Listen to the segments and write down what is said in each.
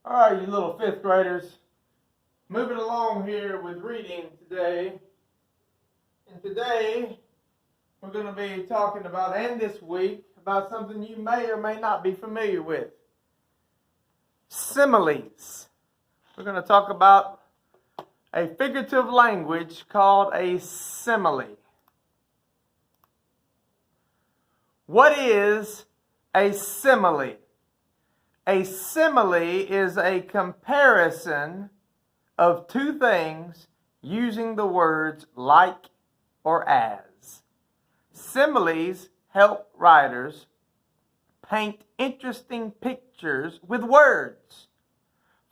All right, you little fifth graders, moving along here with reading today. And today we're going to be talking about, and this week, about something you may or may not be familiar with. Similes. We're going to talk about a figurative language called a simile. What is a simile? A simile is a comparison of two things using the words like or as. Similes help writers paint interesting pictures with words.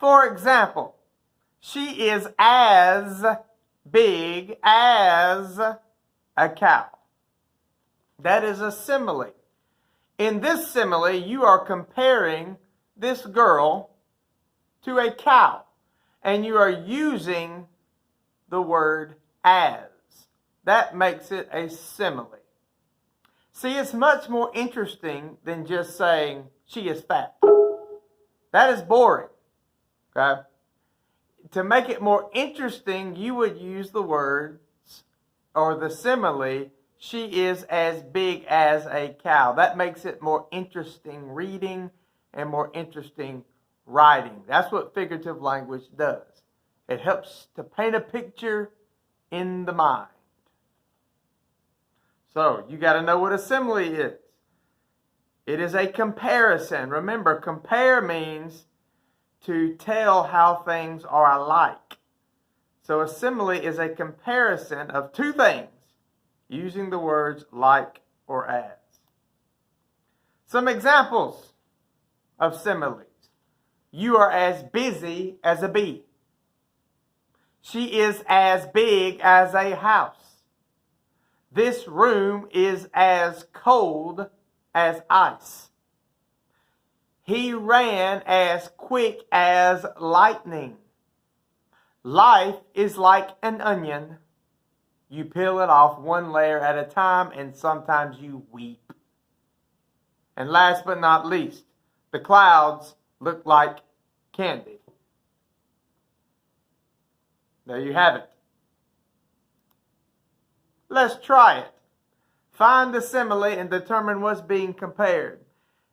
For example, she is as big as a cow. That is a simile. In this simile, you are comparing this girl to a cow, and you are using the word as. That makes it a simile. See, it's much more interesting than just saying she is fat. That is boring. Okay? To make it more interesting, you would use the words or the simile, she is as big as a cow. That makes it more interesting reading and more interesting writing. That's what figurative language does. It helps to paint a picture in the mind. So, you got to know what a simile is. It is a comparison. Remember, compare means to tell how things are alike. So, a simile is a comparison of two things using the words like or as. Some examples of similes. You are as busy as a bee. She is as big as a house. This room is as cold as ice. He ran as quick as lightning. Life is like an onion. You peel it off one layer at a time, and sometimes you weep. And last but not least, the clouds look like candy. There you have it. Let's try it. Find the simile and determine what's being compared.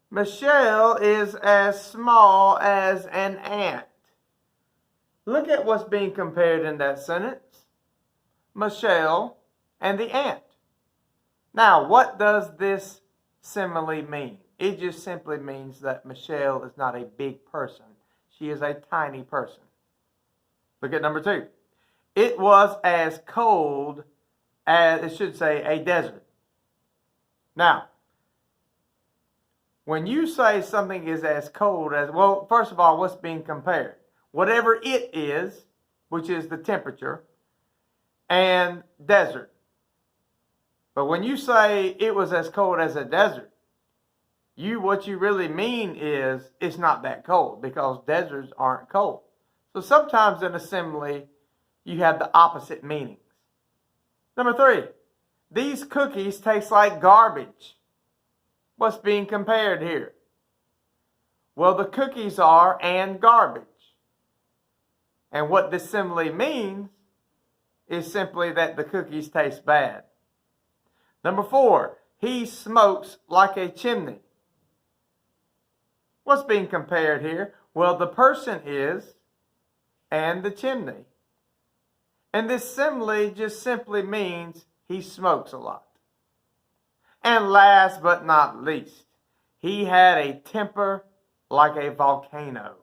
Michelle is as small as an ant. Look at what's being compared in that sentence. Michelle and the ant. Now, what does this simile mean? It just simply means that Michelle is not a big person. She is a tiny person. Look at number 2. It was as cold as, it should say, a desert. Now, when you say something is as cold as, well, first of all, what's being compared? Whatever it is, which is the temperature, and desert. But when you say it was as cold as a desert, what you really mean is it's not that cold, because deserts aren't cold. So sometimes in a simile, you have the opposite meanings. Number 3, these cookies taste like garbage. What's being compared here? Well, the cookies are and garbage. And what this simile means is simply that the cookies taste bad. Number 4, he smokes like a chimney. What's being compared here? Well, the person is and the chimney. And this simile just simply means he smokes a lot. And last but not least, he had a temper like a volcano.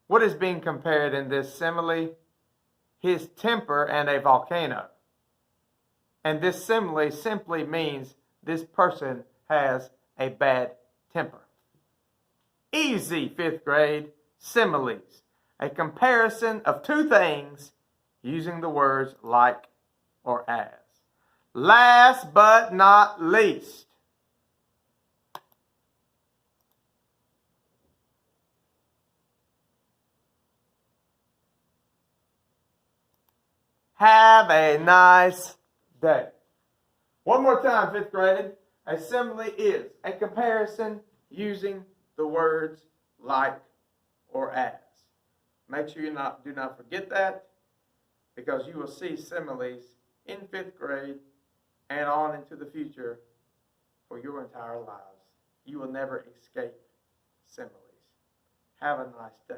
What is being compared in this simile? His temper and a volcano. And this simile simply means this person has a bad temper. Easy, 5th grade. Similes. A comparison of two things using the words like or as. Last but not least, have a nice day. One more time, 5th grade. A simile is a comparison using the words like or as. Make sure do not forget that, because you will see similes in 5th grade and on into the future for your entire lives. You will never escape similes. Have a nice day.